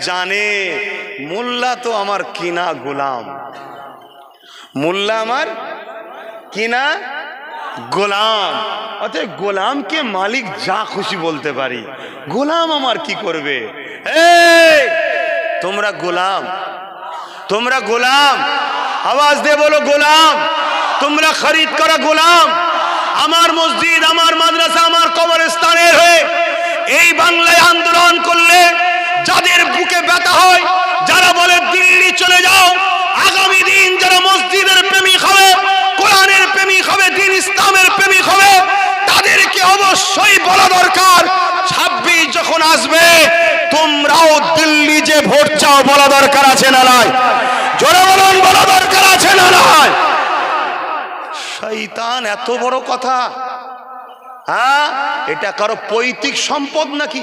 জানে মোল্লা তো আমার কিনা গোলাম, মোল্লা আমার কিনা গোলাম। অতএব গোলামকে মালিক যা খুশি বলতে পারি, গোলাম আমার কি করবে? এই তোমরা গোলাম, তোমরা গোলাম, আওয়াজ দিয়ে বলো গোলাম। তোমরা খরিদ করা গোলাম। আমার মসজিদ, আমার মাদ্রাসা, আমার কবরস্থানের হয়ে এই বাংলায় আন্দোলন করলে যাদের বুকে ব্যথা হয়, যারা বলে দিল্লি চলে যাও, আগামী দিন যারা মসজিদের প্রেমিক হবে, কোরআনের প্রেমিক হবে, দিন ইসলামের প্রেমিক হবে, তাদেরকে অবশ্যই বলা দরকার 26 যখন আসবে তোমরাও দিল্লি যে ভোট চাও বলা দরকার আছে না নাই? জোরে বলুন, বলা দরকার আছে না নাই? শয়তান এত বড় কথা, হ্যাঁ? এটা কারো পৈতৃক সম্পদ নাকি?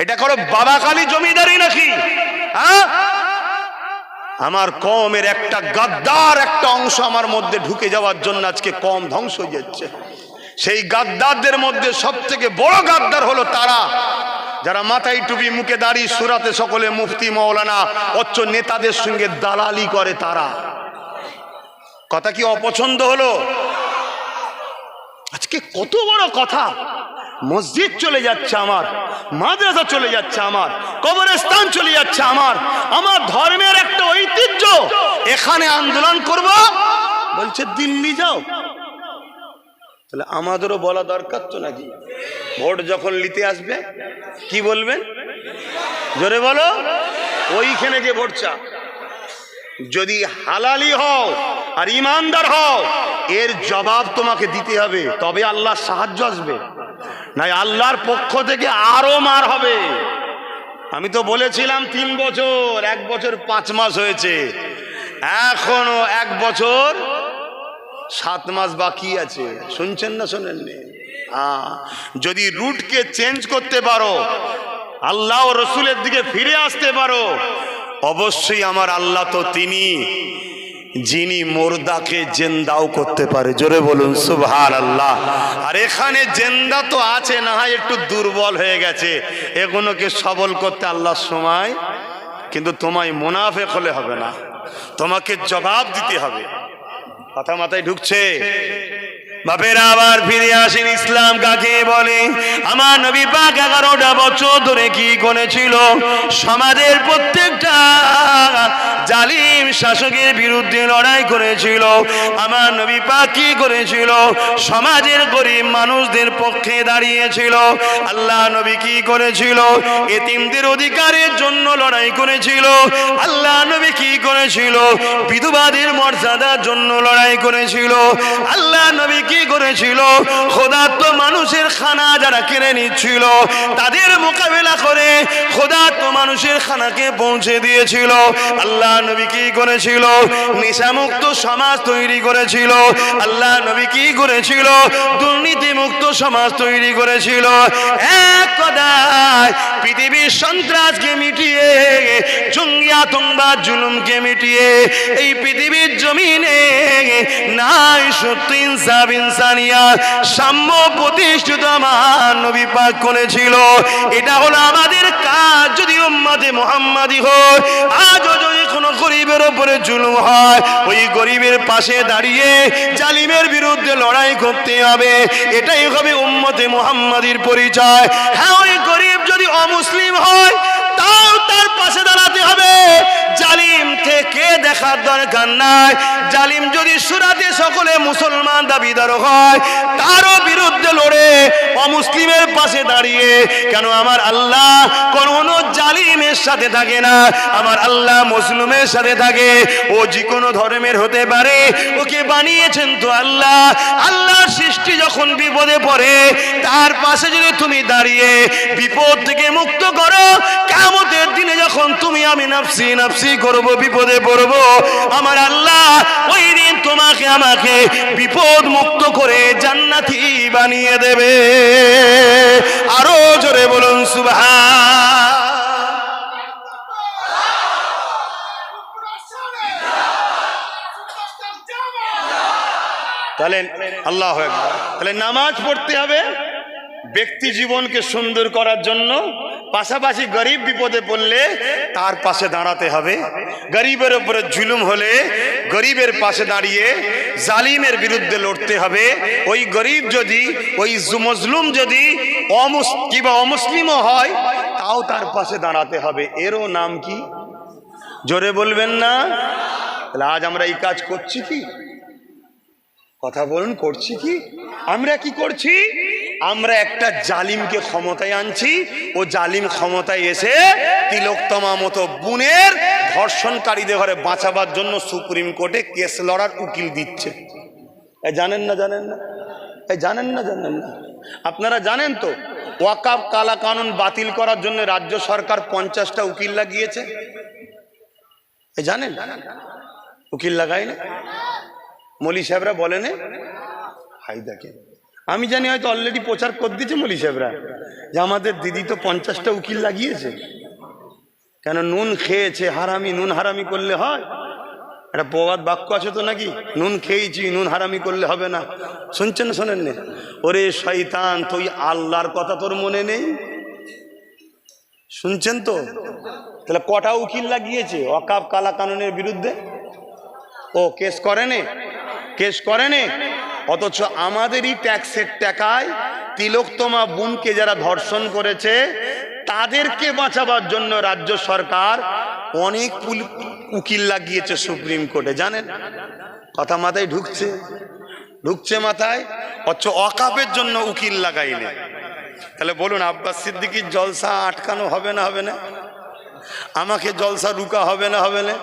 এটা কারো বাবাকালী জমিদারি নাকি? হ্যাঁ? আমার কওমের একটা গাদ্দার একটা অংশ আমার মধ্যে ঢুকে যাওয়ার জন্য আজকে কওম ধ্বংস হয়ে যাচ্ছে। সেই গাদ্দারদের মধ্যে সব থেকে বড় গাদ্দার হলো তারা যারা মাথায় টুপি, মুখে দাড়ি, সুরাতে সকলে মুফতি মৌলানা, অচ্চ নেতাদের সঙ্গে দালালি করে। তারা কথা কি অপছন্দ হলো? আজকে কত বড় কথা, মসজিদ চলে যাচ্ছে আমার, মাদ্রাসা চলে যাচ্ছে আমার, কবরস্থান চলে যাচ্ছে আমার, আমার ধর্মের একটা ঐতিহ্য, এখানে আন্দোলন করব বলছে দিল্লি যাও। তাহলে আমাদেরও বলা দরকার তো নাকি? ভোট যখন নিতে আসবে কি বলবেন? জোরে বলো, ওইখানে গিয়ে ভোট চা। যদি হালালি হও আর ইমানদার হও, এর জবাব তোমাকে দিতে হবে, তবে আল্লাহর সাহায্য আসবে, নাই আল্লাহর পক্ষ থেকে আরো মার হবে। আমি তো বলেছিলাম 3 বছর, 1 বছর 5 মাস হয়েছে, এখনো 1 বছর 7 মাস বাকি আছে। শুনছেন না শোনেননি? যদি রুটকে চেঞ্জ করতে পারো, আল্লাহ ও রসুলের দিকে ফিরে আসতে পারো, অবশ্যই আমার আল্লাহ তো তিনি যিনি মুর্দাকে জিন্দাও করতে পারে। জোরে বলুন সুবহানাল্লাহ। আর এখানে জিন্দা তো আছে, না হয় একটু দুর্বল হয়ে গেছে, এগুলোকে সবল করতে আল্লাহর সময়। কিন্তু তোমায় মুনাফিক হলে হবে না, তোমাকে জবাব দিতে হবে। কথা মাথায় ঢুকছে? বাপেরা আবার ফিরে আসেন, ইসলাম কাকে বলে? আমার নবী পাক 11টা বছর ধরে কি করেছিল? সমাজের প্রত্যেকটা জালিম শাসকের বিরুদ্ধে লড়াই করেছিল। আমার নবী পাক কি করেছিল? সমাজের গরিব মানুষদের পক্ষে দাঁড়িয়েছিল। আল্লাহ নবী কি করেছিল? এতিমদের অধিকারের জন্য লড়াই করেছিল। আল্লাহ নবী কি করেছিল? বিধবাদের মর্যাদার জন্য লড়াই করেছিল। আল্লাহ নবী কি করেছিল? ক্ষুধার্ত মানুষের খানা যারা কেড়ে নিচ্ছিল তাদের মোকাবেলা করে ক্ষুধার্ত মানুষের খানাকে পৌঁছে দিয়েছিল। আল্লাহ নবী কি করেছিল? নেশামুক্ত সমাজ তৈরি করেছিল। আল্লাহ নবী কি করেছিল? দুর্নীতি মুক্ত সমাজ তৈরি করেছিল। এক কথায় পৃথিবীর সন্ত্রাসকে মিটিয়ে, জঙ্গি আতঙ্কবাদ জুলুমকে মিটিয়ে এই পৃথিবীর জমিনে নাই সত্য, ইনসাফ, ইনসানিয়া, সাম্য প্রতিষ্ঠিত আমার নবী পাক করেছিল। এটা হলো আমাদের কাজ। যদি উম্মতে মুহাম্মাদি হয়, আজও যদি কোনো গরিবের উপরে জুলুম হয়, ওই গরিবের পাশে দাঁড়িয়ে জালিমের বিরুদ্ধে লড়াই করতে হবে। এটাই হবে উম্মতে মুহাম্মাদির পরিচয়। হ্যাঁ, ওই গরিব যদি অমুসলিম হয় তাও তার পাশে দাঁড়াতে হবে। জালিম থেকে দেখার দরকার নাই। জালিম যদি সুরাতে সকলে মুসলমান দাবিদার হয়, তারও বিরুদ্ধে লড়ে অমুসলিমের পাশে দাঁড়িয়ে, কেন আমার আল্লাহ কোন জালিমের সাথে থাকে না, আমার আল্লাহ মুসলিমের সাথে থাকে। ও যে কোনো ধর্মের হতে পারে, ওকে বানিয়েছেন তো আল্লাহ। আল্লাহর সৃষ্টি যখন বিপদে পড়ে, তার পাশে যদি তুমি দাঁড়িয়ে বিপদ থেকে মুক্ত করো, কিয়ামতের দিনে যখন তুমি আমি নাফসি নাফসি করব, বিপদে পড়ব, আমার আল্লাহ ওই দিন তোমাকে আমাকে বিপদ মুক্ত করে জান্নাতি বানিয়ে দেবে। আরো জোরে বলুন সুবহান। তাহলে আল্লাহু আকবার। তাহলে নামাজ পড়তে হবে ব্যক্তি জীবনকে সুন্দর করার জন্য, পাশাপাশি গরিব বিপদে পড়লে তার পাশে দাঁড়াতে হবে। গরিবের উপরে জুলুম হলে গরিবের পাশে দাঁড়িয়ে জালিমের বিরুদ্ধে লড়তে হবে। ওই গরিব যদি, ওই মজলুম যদি কিংবা অমুসলিমও হয়, তাও তার পাশে দাঁড়াতে হবে। এরও নাম কি? জোরে বলবেন না? তাহলে আজ আমরা এই কাজ করছি কি? কথা বলুন, করছি কি? আমরা কি করছি? আমরা একটা জালিমকে ক্ষমতায় আনছি। ও জালিম ক্ষমতায় এসে তিলোত্তমা মতো বোনের ধর্ষণকারীদের ঘরে বাঁচাবার জন্য সুপ্রিম কোর্টে কেস লড়ার উকিল দিচ্ছে। জানেন না? জানেন না? জানেন না? জানেন না? আপনারা জানেন তো ওয়াকফ কালা কানুন বাতিল করার জন্য রাজ্য সরকার 50টা উকিল লাগিয়েছে। জানেন? উকিল লাগাই না, মৌলী সাহেবরা বলেন। হাই দেখেন, আমি জানি হয়তো অলরেডি প্রচার করে দিয়েছে মৌলী সাহেবরা যে আমাদের দিদি তো 50টা উকিল লাগিয়েছে। কেন? নুন খেয়েছে হারামি, নুন হারামি করলে হয়? একটা প্রবাদ বাক্য আছে তো নাকি, নুন খেয়েছি নুন হারামি করলে হবে না। শুনছেন? শোনেন না? ওরে শয়তান, তুই আল্লাহর কথা তোর মনে নেই? শুনছেন তো? তাহলে কটা উকিল লাগিয়েছে ওয়াকফ কালা কানুনের বিরুদ্ধে? ও কেস করেনি, কেস করেনি। অথচ আমাদেরই ট্যাক্সের টাকায় তিলোত্তমা বোনকে যারা ধর্ষণ করেছে তাদেরকে বাঁচাবার জন্য রাজ্য সরকার অনেক উকিল লাগিয়েছে সুপ্রিম কোর্টে। জানেন? কথা মাথায় ঢুকছে? ঢুকছে মাথায়? অথচ ওয়াকফের জন্য উকিল লাগাইলে। তাহলে বলুন, আব্বাস সিদ্দিকীর জলসা আটকানো হবে না? হবে না? আমাকে জলসা রুকা হবে না? হবে না?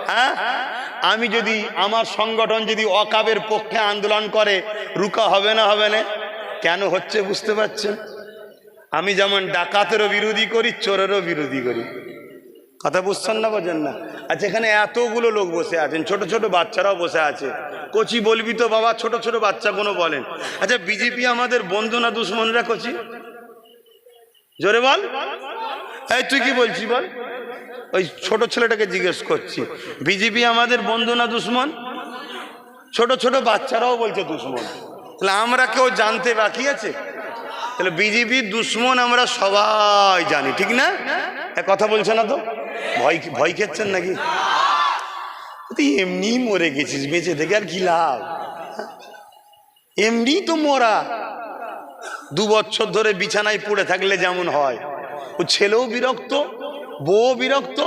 হ্যাঁ, আমি যদি, আমার সংগঠন যদি ওয়াকফের পক্ষে আন্দোলন করে, রুকা হবে না? হবে না? কেন হচ্ছে বুঝতে পারছেন? আমি যেমন ডাকাতেরও বিরোধী করি, চোরেরও বিরোধী করি। কথা বুঝছেন না? বোঝেন না? আচ্ছা, এখানে এতগুলো লোক বসে আছেন, ছোট ছোট বাচ্চারাও বসে আছে। কচি বলবি তো বাবা? ছোট ছোট বাচ্চাগুলো বলেন। আচ্ছা, বিজেপি আমাদের বন্ধু না দুশ্মনরা? কচি জোরে বল। এই তুই কি বলছি বল? ওই ছোট ছেলেটাকে জিজ্ঞেস করছি, বিজেপি আমাদের বন্ধু না দুশ্মন? ছোট ছোট বাচ্চারাও বলছে দুশ্মন। তাহলে আমরা কেউ জানতে বাকি আছে? তাহলে বিজেপির দুশ্মন আমরা সবাই জানি, ঠিক না? কথা বলছে না তো? ভয় ভয় খেচ্ছেন নাকি? তুই এমনি মরে গেছিস, বেঁচে থেকে আর কি লাভ? এমনি তো মরা। 2 বছর ধরে বিছানায় পড়ে থাকলে যেমন হয়, ও ছেলেও বিরক্ত, বউ বিরক্ত,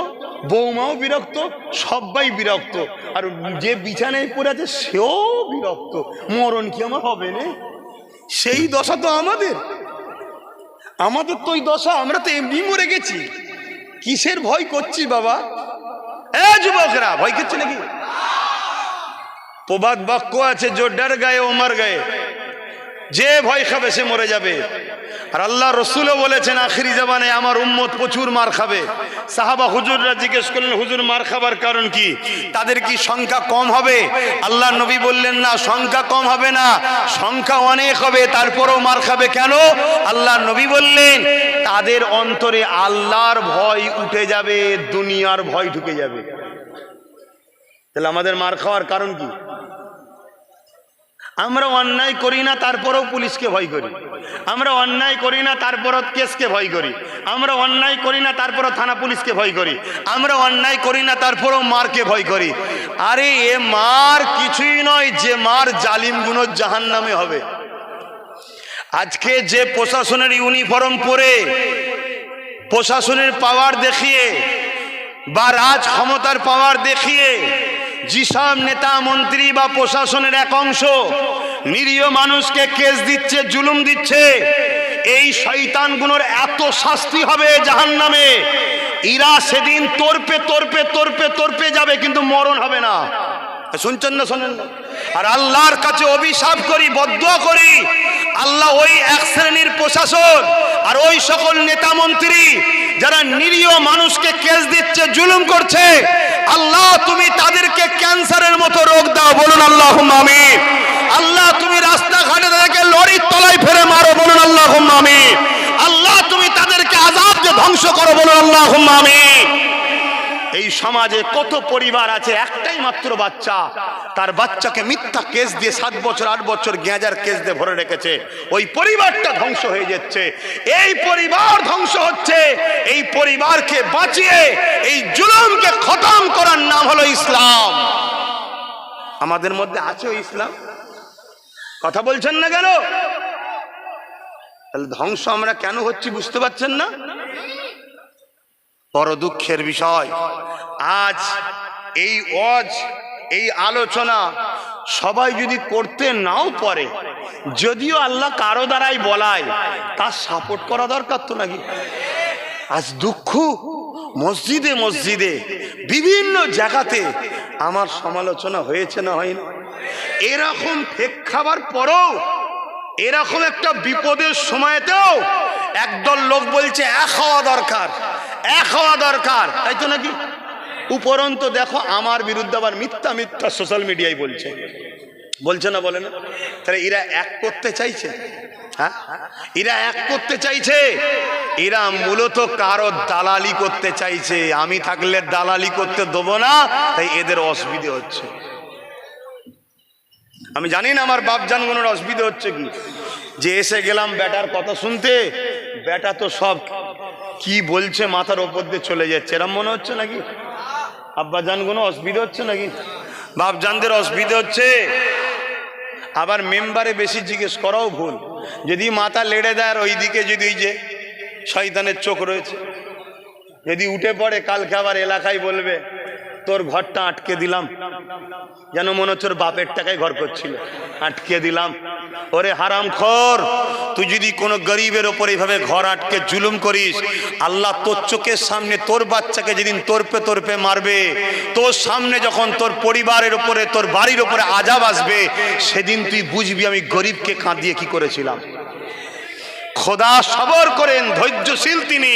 বৌমাও বিরক্ত, সবাই বিরক্ত। আর যে বিছানায় পড়ে আছে সেও বিরক্ত। মরণ কি আমার হবে না? সেই দশা তো আমাদের। আমাদের তো ওই দশা, আমরা তো এমনি মরে গেছি। কিসের ভয় করছি বাবা? যুবকরা ভয় করছে নাকি? প্রবাদ বাক্য আছে, যে ডর গায়ে ও মর গায়ে। যে ভয় খাবে সে মরে যাবে। আর আল্লাহ রসুলও বলেছেন আখিরি জামানে আমার উম্মত প্রচুর মার খাবে। সাহাবা হুজুররা জিজ্ঞেস করলেন, হুজুর মার খাবার কারণ কি? তাদের কি সংখ্যা কম হবে? আল্লাহ নবী বললেন, না, সংখ্যা কম হবে না, সংখ্যা অনেক হবে, তারপরেও মার খাবে। কেন? আল্লাহ নবী বললেন, তাদের অন্তরে আল্লাহর ভয় উঠে যাবে, দুনিয়ার ভয় ঢুকে যাবে। তাহলে আমাদের মার খাওয়ার কারণ কি? আমরা অন্যায় করি না, তারপরেও পুলিশকে ভয় করি। আমরা অন্যায় করি না, তারপরও কেসকে ভয় করি। আমরা অন্যায় করি না, তারপরও থানা পুলিশকে ভয় করি। আমরা অন্যায় করি না, তারপরেও মারকে ভয় করি। আরে এ মার কিছুই নয়, যে মার জালিমগুলো জাহান্নামে হবে। আজকে যে প্রশাসনের ইউনিফর্ম পরে, প্রশাসনের পাওয়ার দেখিয়ে বা রাজ ক্ষমতার পাওয়ার দেখিয়ে যেসব নেতা মন্ত্রী বা প্রশাসনের এক অংশ নিরীহ মানুষকে কেস দিচ্ছে, জুলুম দিচ্ছে, এই শয়তানগুলোর এত শাস্তি হবে জাহান্নামে, এরা সেদিন তর্পে তর্পে তর্পে তর্পে যাবে, কিন্তু মরণ হবে না। শুনছেন না? শোনেন না? আর আল্লাহর কাছে অভিশাপ করি, বদদুয়া করি, আল্লাহ ওই এক শ্রেণীর প্রশাসন আর ওই সকল নেতা মন্ত্রী যারা নিরীহ মানুষকে কেস দিচ্ছে, জুলুম করছে, আল্লাহ তুমি তাদেরকে ক্যান্সারের মতো রোগ দাও। বলুন আল্লাহুম্মা আমিন। আল্লাহ তুমি রাস্তাঘাটে তাদেরকে লরির তলায় ফেলে মারো। বলুন আল্লাহুম্মা আমিন। আল্লাহ তুমি তাদেরকে আযাব দিয়ে ধ্বংস করো। বলুন আল্লাহুম্মা আমিন। এই সমাজে কত পরিবার আছে একটাই মাত্র বাচ্চা, তার বাচ্চাকে মিথ্যা কেস দিয়ে 7 বছর 8 বছর গ্যাঁজার কেস দিয়ে ভরে রেখেছে, ওই পরিবারটা ধ্বংস হয়ে যাচ্ছে। এই পরিবার ধ্বংস হচ্ছে, এই পরিবারকে বাঁচিয়ে এই জুলুমকে খতম করার নাম হলো ইসলাম। আমাদের মধ্যে আছে ওই ইসলাম? কথা বলছেন না কেন? তাহলে ধ্বংস আমরা কেন হচ্ছি বুঝতে পারছেন না? বড় দুঃখের বিষয়, আজ এই ওয়াজ এই আলোচনা সবাই যদি করতে নাও পারে, যদিও আল্লাহ কারো দ্বারাই বলায়, তার সাপোর্ট করা দরকার তো নাকি? আজ দুঃখ, মসজিদে মসজিদে বিভিন্ন জায়গাতে আমার সমালোচনা হয়েছে না হয়নি? এরকম ফেক খাবার পরেও, এরকম একটা বিপদের সময়তেও একদল লোক বলছে এক হওয়া দরকার, এক হওয়া দরকার, তাই তো নাকি? উপরন্ত দেখো আমার বিরুদ্ধে আবার মিথ্যা মিথ্যা সোশ্যাল মিডিয়ায় বলছে, বলছে না, বলে না? তাহলে এরা এক করতে চাইছে, হ্যাঁ, এরা এক করতে চাইছে, এরা মূলত কারো দালালি করতে চাইছে। আমি থাকলে দালালি করতে দেবো না, তাই এদের অসুবিধে হচ্ছে। আমি জানি না আমার বাপ জানগুলোর অসুবিধা হচ্ছে কি, যে এসে গেলাম বেটার কথা শুনতে, বেটা তো সব কি বলছে মাথার ওপর দিয়ে চলে যাচ্ছে, এরম মনে হচ্ছে নাকি? আব্বা জানগুলো অসুবিধা হচ্ছে নাকি? বাপ জানদের অসুবিধা হচ্ছে। আবার মেম্বারে বেশি জিজ্ঞেস করাও ভুল, যদি মাথা লেড়ে দেয় আর ওইদিকে যদি ওই যে শয়তানের চোখ রয়েছে, যদি উঠে পড়ে, কালকে আবার এলাকায় বলবে তোর ঘরটা আটকে দিলাম, যেন মনে হচ্ছে ওর বাপের টাকায় ঘর করছিল, আটকে দিলাম। ওরে হারামখোর, তুই যদি কোনো গরিবের ওপর এইভাবে ঘর আটকে জুলুম করিস, আল্লাহ তোর চোখের সামনে তোর বাচ্চাকে যেদিন তোরপে তোরপে মারবে, তোর সামনে যখন তোর পরিবারের উপরে, তোর বাড়ির উপরে আযাব আসবে, সেদিন তুই বুঝবি আমি গরিবকে কাঁদিয়ে কি করেছিলাম। খোদা সবর করেন, ধৈর্যশীল তিনি,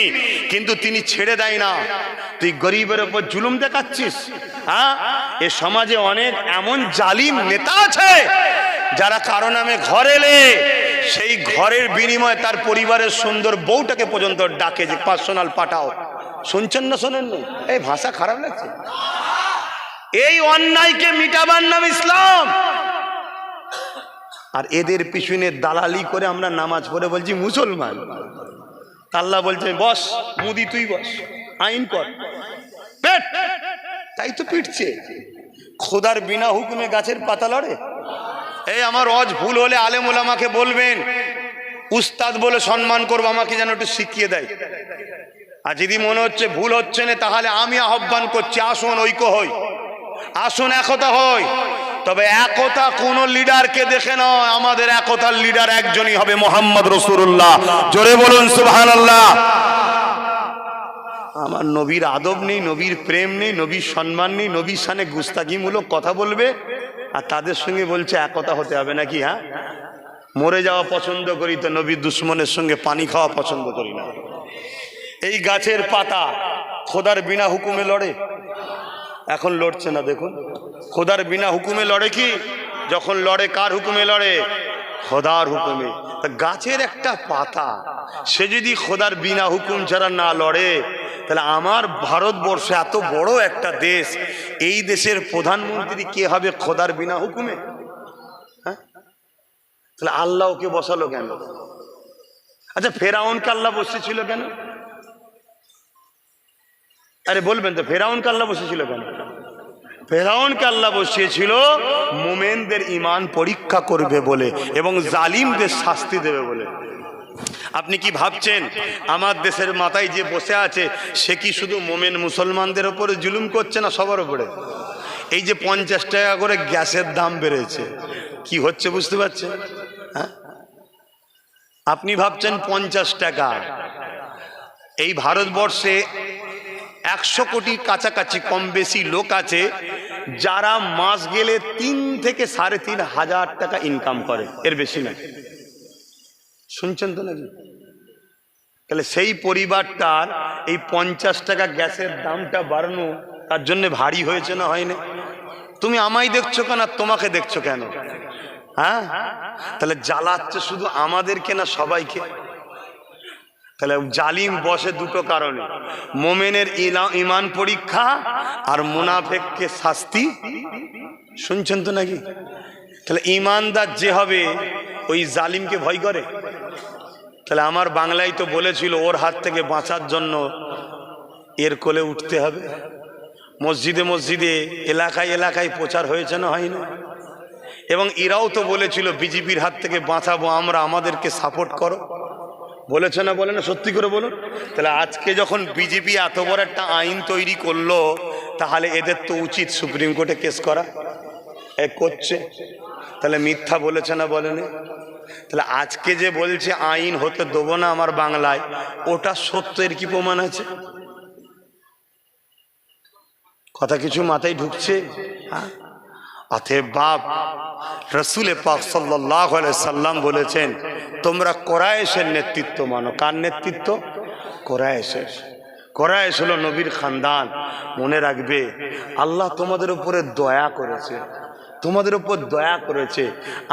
কিন্তু তিনি ছেড়ে দেয় না। তুই গরিবের উপর জুলুম দেখাচ্ছিস। হ্যাঁ, এ সমাজে অনেক এমন জালিম নেতা আছে যারা কারো নামে ঘর এলে সেই ঘরের বিনিময়ে তার পরিবারের সুন্দর বউটাকে পর্যন্ত ডাকে যে পার্সোনাল পাঠাও। শুনছেন না শোনেন না? এই ভাষা খারাপ লাগছে। এই অন্যায়কে মিটাবার নাম ইসলাম। আর এদের পিছনে দালালি করে আমরা নামাজ পড়ে বলছি মুসলমান। আল্লাহ বলছে বস মুদি, তুই বস, আইন কর, পেট, তাই তো পিটছে। খোদার বিনা হুকুমে গাছের পাতা লড়ে? এই আমার ওয়াজ ভুল হলে আলেম ওলামাকে বলবেন, উস্তাদ বলে সম্মান করবো, আমাকে যেন একটু শিখিয়ে দেয়। আর যদি মনে হচ্ছে ভুল হচ্ছে না, তাহলে আমি আহ্বান করছি, আসুন ঐক্য হই, আসুন একতা হই। তবে একতা কোন লিডারকে দেখে নয়, আমাদের একতার লিডার একজনই হবে, মুহাম্মদ রাসূলুল্লাহ। জোরে বলুন সুবহানাল্লাহ। আমার নবীর আদব নেই, নবীর প্রেম নেই, নবীর সম্মান নেই, নবীর শানে গুস্তাখিমূলক কথা বলবে, আর তাদের সঙ্গে বলছে একতা হতে হবে নাকি? হ্যাঁ, মরে যাওয়া পছন্দ করি তো নবীর দুশ্মনের সঙ্গে পানি খাওয়া পছন্দ করি না। এই গাছের পাতা খোদার বিনা হুকুমে লড়ে? এখন লড়ছে না। দেখুন, খোদার বিনা হুকুমে লড়ে কি? যখন লড়ে কার হুকুমে লড়ে? খোদার হুকুমে। গাছের একটা পাতা সে যদি খোদার বিনা হুকুম ছাড়া না লড়ে, তাহলে আমার ভারতবর্ষে এত বড় একটা দেশ, এই দেশের প্রধানমন্ত্রী কে হবে খোদার বিনা হুকুমে? হ্যাঁ, তাহলে আল্লাহ ওকে বসালো কেন? আচ্ছা, ফেরাউনকে আল্লাহ বসেছিল কেন? আরে বলবেন তো, ফেরাউনকে আল্লাহ বসেছিল কেন? ফেরাউনকে আল্লাহ বসিয়েছিল মুমিনদের ঈমান পরীক্ষা করবে বলে এবং জালিমদের শাস্তি দেবে বলে। আপনি কি ভাবছেন আমার দেশের মাথায় যে বসে আছে সে কি শুধু মুমিন মুসলমানদের উপরে জুলুম করছে না সবার উপরে? এই যে 50 টাকা করে গ্যাসের দাম বেড়েছে, কি হচ্ছে বুঝতে পারছেন? হ্যাঁ, আপনি ভাবছেন 50 টাকা, এই ভারতবর্ষে 100 কোটির কাছাকাছি কম বেশি লোক আছে যারা মাস গেলে 3 থেকে 3.5 হাজার টাকা ইনকাম করে, এর বেশি না। শুনছেন তো নাকি? তাহলে সেই পরিবারটার এই 50 টাকা গ্যাসের দামটা বাড়ানো তার জন্য ভারী হয়েছে না হয়নি? তুমি আমায় দেখছো কেন, তোমাকে দেখছো কেন? হ্যাঁ, তাহলে জ্বালাচ্ছে শুধু আমাদেরকে না সবাইকে? তাহলে জালিম বসে দুটো কারণে, মোমেনের ইমান পরীক্ষা আর মুনাফেককে শাস্তি। শুনছেন তো নাকি? তাহলে ইমানদার যে হবে ওই জালিমকে ভয় করে। তাহলে আমার বাংলায় তো বলেছিল ওর হাত থেকে বাঁচার জন্য এর কোলে উঠতে হবে। মসজিদে মসজিদে এলাকায় এলাকায় প্রচার হয়েছে না, হয়নি? এবং এরাও তো বলেছিল বিজেপির হাত থেকে বাঁচাবো আমরা, আমাদেরকে সাপোর্ট করো, বলেছে না বলে না? সত্যি করে বলুন। তাহলে আজকে যখন বিজেপি এত বড় একটা আইন তৈরি করলো, তাহলে এদের তো উচিত সুপ্রিম কোর্টে কেস করা। করছে, তাহলে মিথ্যা বলেছে না বলেনি? তাহলে আজকে যে বলছে আইন হতে দেবো না আমার বাংলায়, ওটা সত্যের কি প্রমাণ আছে? কথা কিছু মাথায় ঢুকছে? অতএব বাপ, রসুল পাক সাল্লাল্লাহু আলাইহি সাল্লাম বলেছেন তোমরা কোরাইশের নেতৃত্ব মানো। কার নেতৃত্ব? কোরাইশের। কোরাইশ হলো নবীর খানদান। মনে রাখবে আল্লাহ তোমাদের উপরে দয়া করেছে, তোমাদের উপর দয়া করেছে।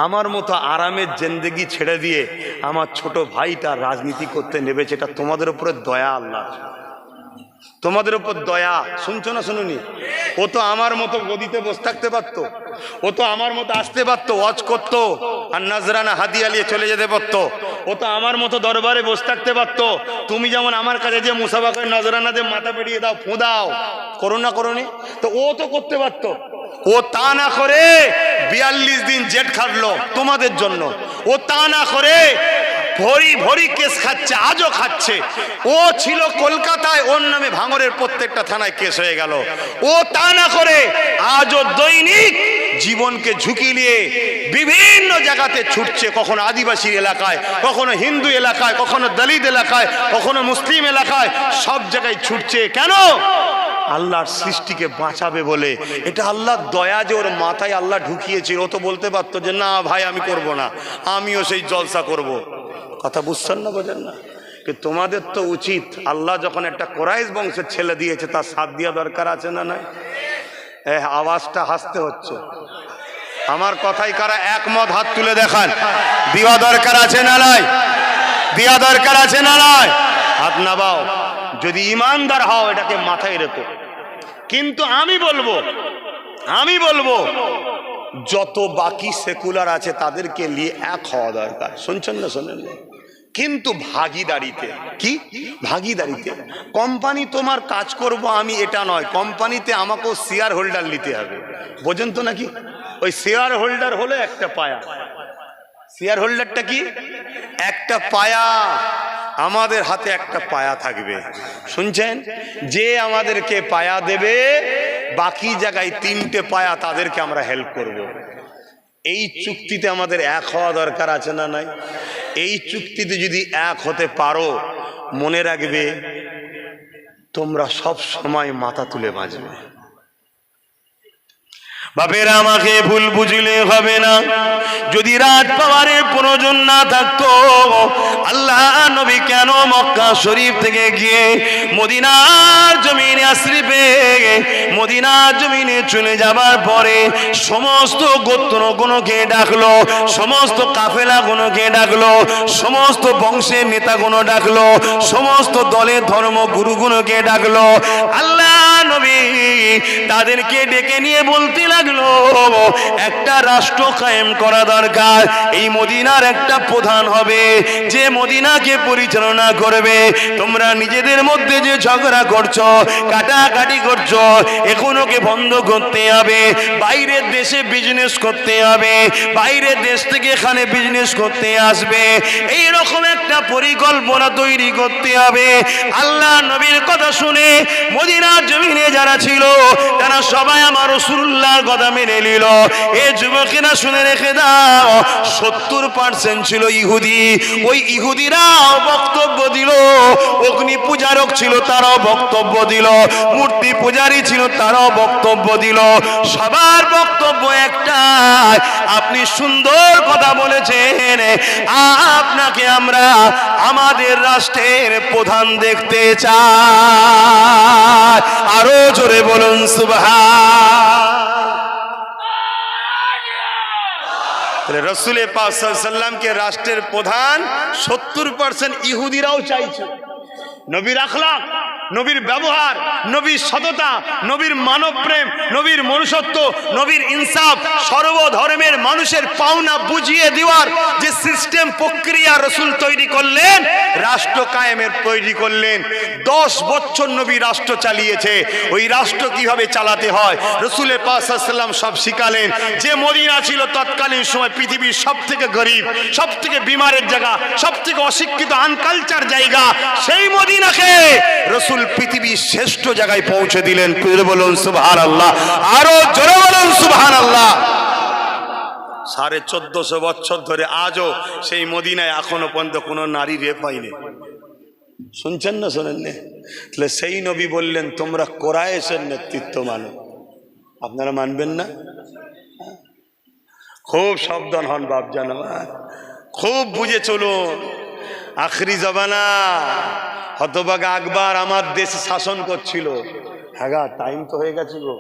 আমার মতো আরামের জিন্দেগি ছেড়ে দিয়ে আমার ছোট ভাইটা রাজনীতি করতে নেবেছে, এটা তোমাদের উপরে দয়া। আল্লাহ তোমাদের উপর দয়া। শুনছো না শুনুনি? ও তো আমার মতো গদিতে বসে থাকতে পারতো, ও তো আমার মতো আসতে পারতো, ওয়াজ করতো আর নাজরানা হাদিয়া নিয়ে চলে যেতে পারতো। ও তো আমার মতো দরবারে বসে থাকতে পারতো। তুমি যেমন আমার কাছে যে মুসাফা করে নাজরানা দিয়ে মাথা পেরিয়ে দাও, ফু দাও, করো না করোনি? তো ও তো করতে পারতো। ও তা না করে 42 দিন জেট খাটলো তোমাদের জন্য। ও তা না করে ভরি ভরি কেস খাচ্ছে, আজও খাচ্ছে। ও ছিল কলকাতায়, ওর নামে ভাঙরের প্রত্যেকটা থানায় কেস হয়ে গেল। ও তা না করে আজও দৈনিক জীবনকে ঝুঁকি নিয়ে বিভিন্ন জায়গাতে ছুটছে, কখনো আদিবাসী এলাকায়, কখনো হিন্দু এলাকায়, কখনো দলিত এলাকায়, কখনো মুসলিম এলাকায়, সব জায়গায় ছুটছে। কেন? আল্লাহর সৃষ্টিকে বাঁচাবে বলে। এটা আল্লাহর দয়া যে ওর মাথায় আল্লাহ ঢুকিয়েছে। ও তো বলতে পারতো যে না ভাই আমি করব না, আমিও সেই জলসা করব। কথা বুঝছেন না, বোঝেন না? কিন্তু তোমাদের তো উচিত, আল্লাহ যখন একটা কোরাইশ বংশের ছেলে দিয়েছে তার সাথ দেওয়া দরকার আছে না নাই? আওয়াজটা হাসতে হচ্ছে। আমার কথাই কারা একমত? হাত তুলে দেখান। দেওয়া দরকার আছে না নাই? দেওয়া দরকার আছে না নাই? হাত নামাও। যদি ইমানদার হও এটাকে মাথায় রেখো। কিন্তু আমি বলবো যত বাকি সেকুলার আছে তাদেরকে নিয়ে এক হওয়া দরকার। শুনছেন না শোনেন? কিন্তু ভাগিদারিতে। কি ভাগিদারিতে? কোম্পানি তোমার কাজ করব আমি, এটা নয়। কোম্পানিতে আমাকেও শেয়ার হোল্ডার নিতে হবে। বোঝেন তো নাকি? ওই শেয়ার হোল্ডার হলো একটা পায়া। শেয়ার হোল্ডারটা কি? একটা পায়া। আমাদের হাতে একটা পায়া থাকবে। শুনছেন? যে আমাদেরকে পায়া দেবে, বাকি জায়গায় 3টে পায়া, তাদেরকে আমরা হেল্প করব। এই চুক্তিতে আমাদের এক হওয়া দরকার আছে না নাই? এই চুক্তিতে যদি এক হতে পারো, মনে রাখবে তোমরা সব সময় মাথা তুলে বাঁচবে। বাপেরা আমাকে ভুল বুঝলে হবে না। যদি রাত পাওয়ারের প্রয়োজন না থাকতো, আল্লাহ নবী কেন মক্কা শরীফ থেকে গিয়ে মদিনার জমিনে আশরিফে, মদিনার জমিনে চলে যাবার পরে সমস্ত গোত্রগুলোকে ডাকলো, সমস্ত কাফেলাগুলোকে ডাকলো, সমস্ত বংশের নেতাগুলো ডাকলো, সমস্ত দলের ধর্মগুরুগুলোকে ডাকলো। আল্লাহ নবী তাদেরকে ডেকে নিয়ে বলতে লাগলো একটা রাষ্ট্র কায়েম করা দরকার। এই মদিনার একটা প্রধান হবে যে মদিনাকে পরিচালনা করবে। তোমরা নিজেদের মধ্যে যে ঝগড়া করছো, কাটাকাটি করছো, এখনোকে বন্ধ করতে হবে। বাইরের দেশে বিজনেস করতে হবে, বাইরের দেশ থেকে এখানে বিজনেস করতে আসবে, এই রকম একটা পরিকল্পনা তৈরি করতে হবে। আল্লাহ নবীর কথা শুনে মদিনার জমিনে যারা ছিল তারা সবাই আমার রাসূলুল্লাহর কথা মেনে নিল। এ যুবকেরা শুনে রেখে দাও, 70% ছিল ইহুদি। ওই ইহুদিরাও বক্তব্য দিল। অগ্নি পূজারক ছিল, তারাও বক্তব্য দিল। মূর্তি পূজারী ছিল, তারাও বক্তব্য দিল। সবার বক্তব্য একটাই, আপনি সুন্দর কথা বলেছেন, আপনাকে আমরা আমাদের রাষ্ট্রের প্রধান দেখতে চাই। আরো জোরে বলুন সুবহান। রসুল পাক সাল্লাল্লাহু আলাইহি সাল্লামকে রাষ্ট্রের প্রধান 70% ইহুদিরাও চাইছে। নবীর আখলাক, নবীর ব্যবহার, নবীর সততা, নবীর মানব প্রেম, নবীর মনুষ্যত্ব, নবীর ইনসাফ, সর্বধর্মের মানুষের পাওনা বুঝিয়ে দেওয়ার যে সিস্টেম প্রক্রিয়া রসুল তৈরি করলেন, রাষ্ট্র কায়েমের তৈরি করলেন। 10 বছর নবী রাষ্ট্র চালিয়েছে। ওই রাষ্ট্র কিভাবে চালাতে হয় রসুল পাক সাল্লাল্লাহু আলাইহি সাল্লাম সব শিখালেন। যে মদিনা ছিল তৎকালীন সময় পৃথিবীর সব থেকে গরিব, সব থেকে বিমারের জায়গা, সব থেকে অশিক্ষিত আনকালচার জায়গা, সেই মদিনাকে রসুল পৃথিবীর শ্রেষ্ঠ জায়গায় পৌঁছে দিলেন। বলুন সুবহানাল্লাহ, আরো জোরে বলুন সুবহানাল্লাহ। 1450 বছর ধরে আজও সেই মদিনায় এখনো পর্যন্ত কোনো নারী রেপ হয়নি। শুনছেন না শোনেন না? তাহলে সেই নবী বললেন তোমরা কোরাইশের নেতৃত্ব মানো, আপনারা মানবেন না? খুব সাবধান হন বাপজান আমার, খুব বুঝে চলুন। আখরি জমানা, হতভাগা আকবর আমার দেশে শাসন করছিল। হ্যাঁ, টাইম তো হয়ে গেছে গো।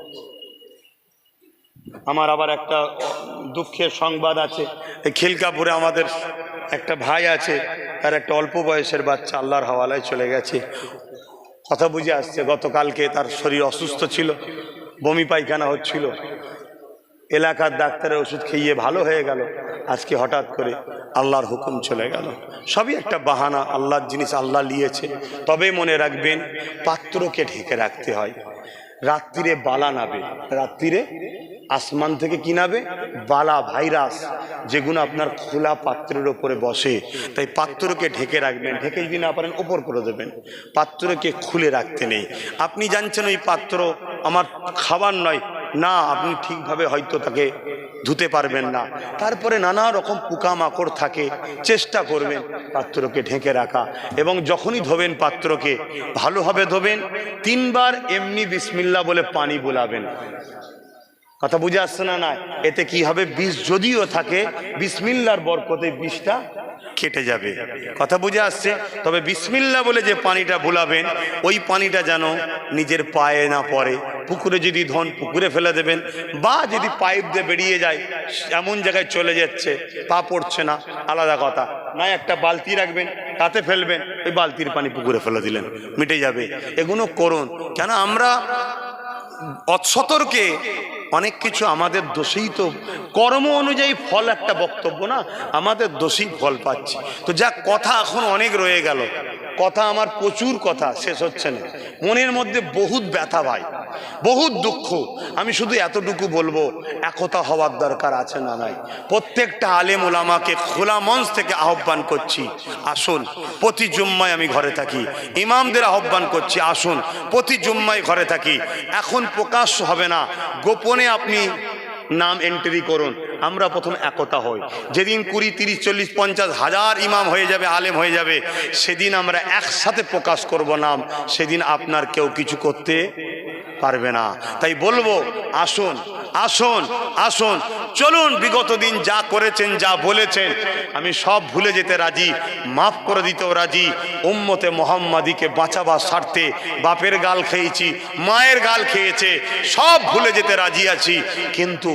আমার আবার একটা দুঃখের সংবাদ আছে। খিলকাপুরে আমাদের একটা ভাই আছে, তার একটা অল্প বয়সের বাচ্চা আল্লাহর হাওয়ালায় চলে গেছে। কথা বুঝে আসছে, গতকালকে তার শরীর অসুস্থ ছিল, বমি পায়খানা হচ্ছিল, এলাকার ডাক্তারের ওষুধ খেয়ে ভালো হয়ে গেল। আজকে হঠাৎ করে আল্লাহর হুকুম চলে গেল। সবই একটা বাহানা, আল্লাহর জিনিস আল্লাহ নিয়েছে। তবে মনে রাখবেন পাত্রকে ঢেকে রাখতে হয়। রাত্রিরে বালা নাবে, রাত্রিরে আসমান থেকে কি নাবে? বালা, ভাইরাস, যেগুলো আপনার খোলা পাত্রের ওপরে বসে। তাই পাত্রকে ঢেকে রাখবেন। ঢেকে যদি না পারেন ওপর করে দেবেন, পাত্রকে খুলে রাখতে নেই। আপনি জানছেন ওই পাত্র আমার খাবার নয়, না আপনি ঠিকভাবে হয়তো তাকে ধুতে পারবেন না, তারপরে নানা রকম পোকামাকড় থাকে, চেষ্টা করবেন পাত্রকে ঢেকে রাখা। এবং যখনই ধোবেন পাত্রকে ভালোভাবে ধোবেন, 3 বার এমনি বিসমিল্লাহ বলে পানি বোলাবেন। কথা বুঝে আসছে না? না, এতে কি হবে? বিষ যদিও থাকে বিসমিল্লাহর বরকতে বিষটা কেটে যাবে। কথা বুঝে আসছে? তবে বিসমিল্লাহ বলে যে পানিটা বোলাবেন, ওই পানিটা যেন নিজের পায়ে না পড়ে। পুকুরে যদি ধন পুকুরে ফেলে দেবেন, বা যদি পাইপ দিয়ে বেরিয়ে যায় এমন জায়গায় চলে যাচ্ছে পা পড়ছে না, আলাদা কথা। না, একটা বালতি রাখবেন, তাতে ফেলবেন, ওই বালতির পানি পুকুরে ফেলে দিলেন, মিটে যাবে। এগুলো করুন। কেন আমরা অসতর্কে অনেক কিছু আমাদের দোষেই তো, কর্ম অনুযায়ী ফল একটা বক্তব্য না, আমাদের দোষেই ফল পাচ্ছি। তো যা কথা এখন অনেক রয়ে গেল, কথা আমার প্রচুর কথা শেষ হচ্ছে না। মনের মধ্যে বহুত ব্যথা ভাই, বহুত দুঃখ। আমি শুধু এতটুকু বলবো, একতা হওয়ার দরকার আছে না নাই? প্রত্যেকটা আলেম ওলামাকে খোলা মঞ্চ থেকে আহ্বান করছি, আসুন প্রতি জুম্মায় আমি ঘরে থাকি। ইমামদের আহ্বান করছি, আসুন প্রতি জুম্মায় ঘরে থাকি। এখন প্রকাশ হবে না, গোপনে আপনি নাম এন্ট্রি করুন। আমরা প্রথম একতা হই। যেদিন 20, 30, 40, 50 হাজার ইমাম হয়ে যাবে, আলেম হয়ে যাবে, সেদিন আমরা একসাথে প্রকাশ করব নাম। সেদিন আপনার কেউ কিছু করতে পারবে না। তাই বলবো, আসুন আসুন আসুন, চলুন। বিগত দিন যা করেছেন, যা বলেছেন, আমি সব ভুলে যেতে রাজি, মাফ করে দিতেও রাজি। উম্মতে মুহাম্মাদিকে বাঁচাবার স্বার্থে বাপের গাল খেয়েছি, মায়ের গাল খেয়েছে, সব ভুলে যেতে রাজি আছি। কিন্তু